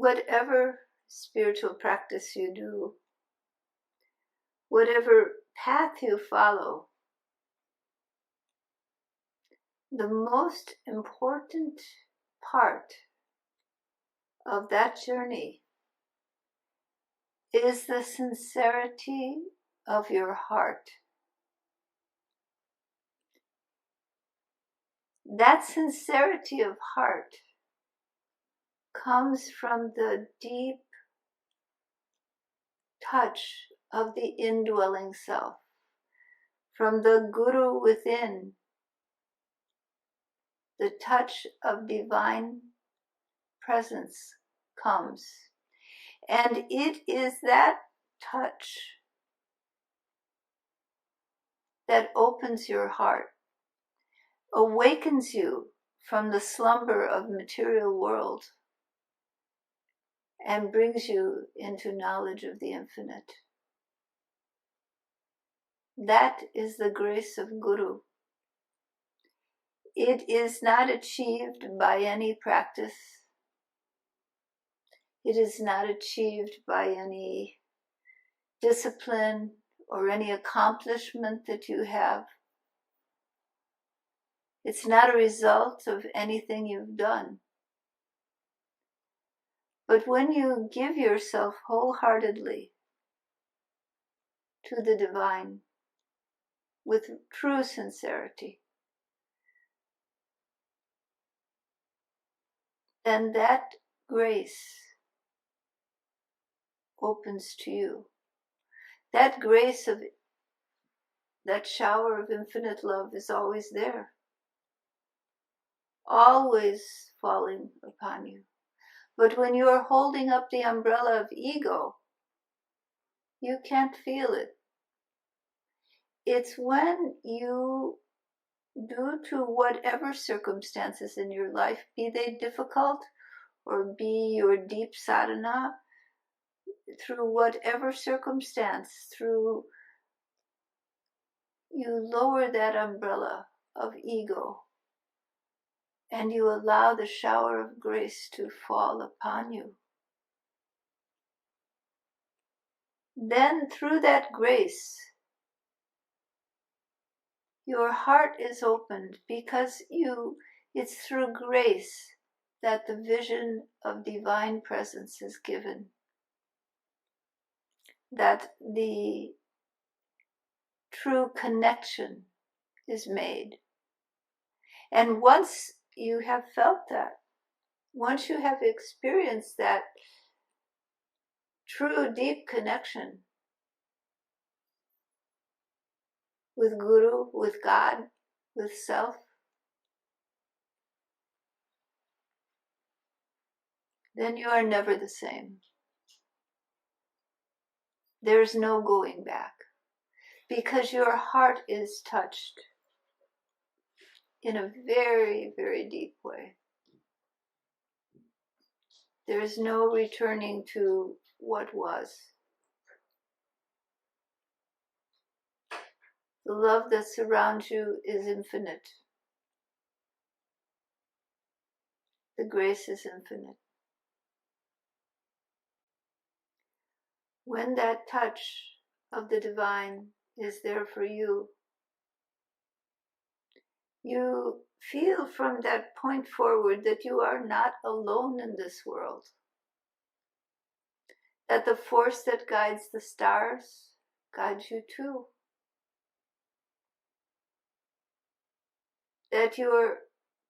whatever spiritual practice you do, whatever path you follow, the most important part of that journey is the sincerity of your heart. That sincerity of heart comes from the deep touch of the indwelling self, from the Guru within. The touch of divine presence comes. And it is that touch that opens your heart, awakens you from the slumber of material world, and brings you into knowledge of the infinite. That is the grace of Guru. It is not achieved by any practice. It is not achieved by any discipline or any accomplishment that you have. It's not a result of anything you've done. But when you give yourself wholeheartedly to the divine with true sincerity, then that grace opens to you. That grace of that shower of infinite love is always there, always falling upon you. But when you are holding up the umbrella of ego, you can't feel it. It's when you, due to whatever circumstances in your life, be they difficult or be your deep sadhana, through whatever circumstance, through you lower that umbrella of ego and you allow the shower of grace to fall upon you. Then through that grace, your heart is opened because it's through grace that the vision of divine presence is given, that the true connection is made. And once you have felt that, once you have experienced that true deep connection with Guru, with God, with self, then you are never the same. There's no going back, because your heart is touched in a very, very deep way. There is no returning to what was. The love that surrounds you is infinite. The grace is infinite. When that touch of the divine is there for you, you feel from that point forward that you are not alone in this world. That the force that guides the stars guides you too. That your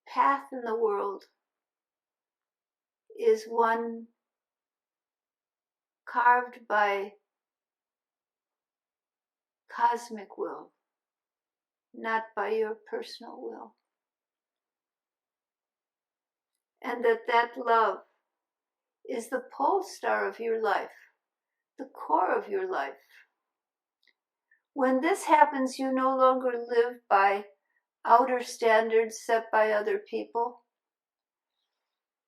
path in the world is one carved by cosmic will, not by your personal will. And that love is the pole star of your life, the core of your life. When this happens, you no longer live by outer standards set by other people,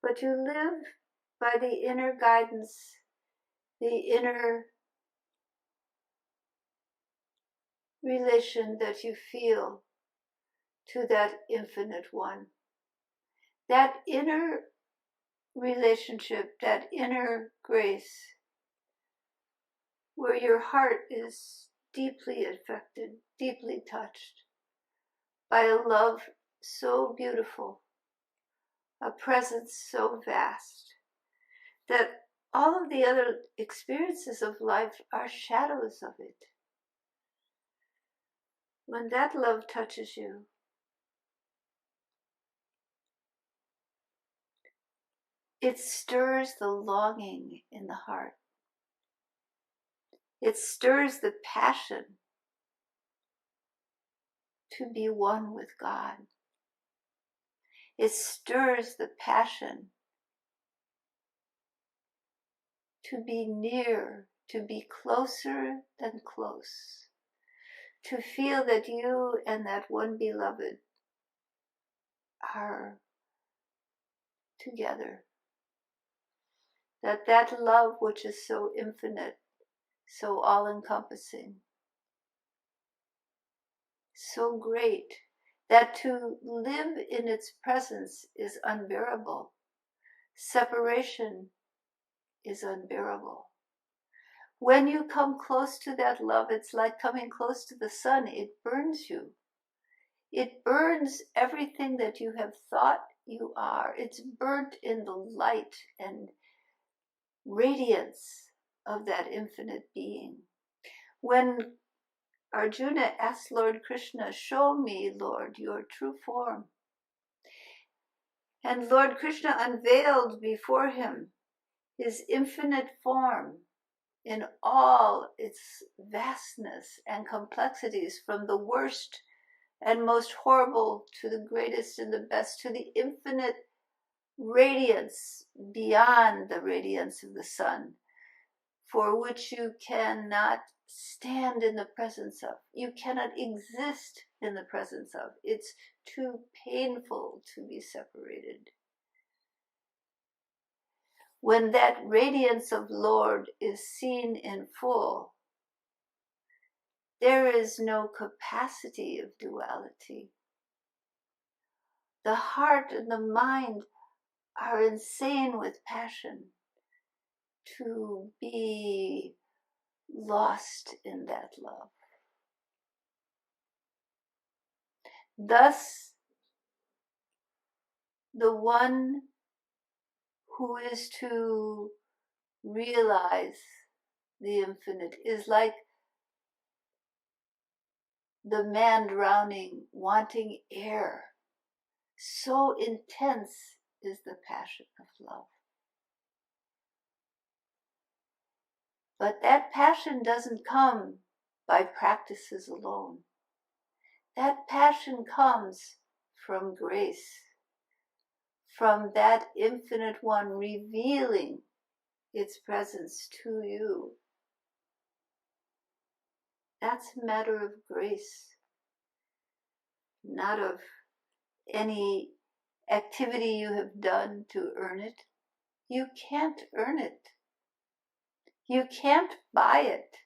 but you live by the inner guidance, the inner relation that you feel to that infinite one. That inner relationship, that inner grace, where your heart is deeply affected, deeply touched by a love so beautiful, a presence so vast, that all of the other experiences of life are shadows of it. When that love touches you, it stirs the longing in the heart. It stirs the passion to be one with God. It stirs the passion to be near, to be closer than close, to feel that you and that one beloved are together. That love which is so infinite, so all-encompassing, so great, that to live in its presence is unbearable. Separation is unbearable. When you come close to that love, it's like coming close to the sun. It burns you. It burns everything that you have thought you are. It's burnt in the light and radiance of that infinite being. When Arjuna asked Lord Krishna, "Show me, Lord, your true form," and Lord Krishna unveiled before him his infinite form in all its vastness and complexities, from the worst and most horrible to the greatest and the best, to the infinite radiance beyond the radiance of the sun, for which you cannot stand in the presence of. You cannot exist in the presence of. It's too painful to be separated. When that radiance of Lord is seen in full, there is no capacity of duality. The heart and the mind are insane with passion to be lost in that love. Thus, the one who is to realize the infinite is like the man drowning, wanting air. So intense is the passion of love. But that passion doesn't come by practices alone. That passion comes from grace, from that infinite one revealing its presence to you. That's a matter of grace, not of any activity you have done to earn it. You can't earn it. You can't buy it.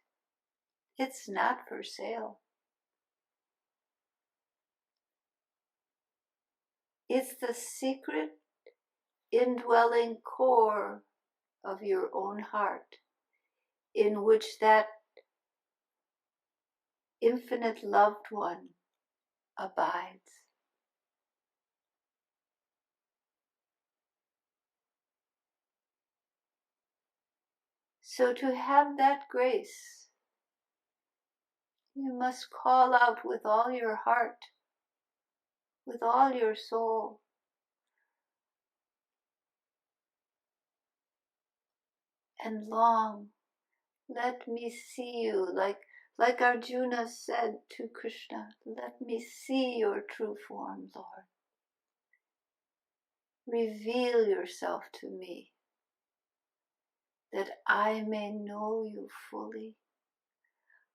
It's not for sale. It's the secret indwelling core of your own heart, in which that infinite loved one abides. So to have that grace, you must call out with all your heart, with all your soul, and long. Let me see you, like Arjuna said to Krishna, let me see your true form, Lord. Reveal yourself to me, that I may know you fully.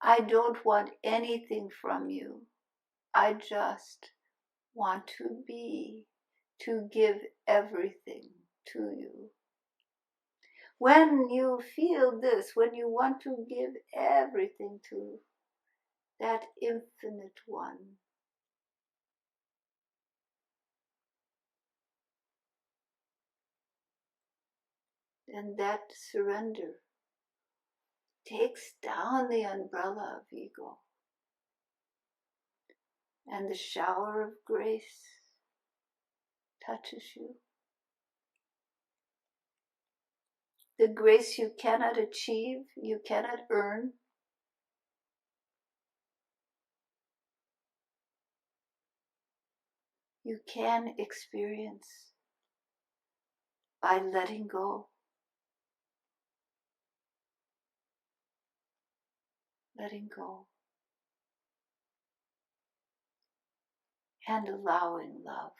I don't want anything from you. I just want to give everything to you. When you feel this, when you want to give everything to that infinite one, And that surrender takes down the umbrella of ego, and the shower of grace touches you. The grace you cannot achieve, you cannot earn. You can experience by letting go. Letting go. And allowing love.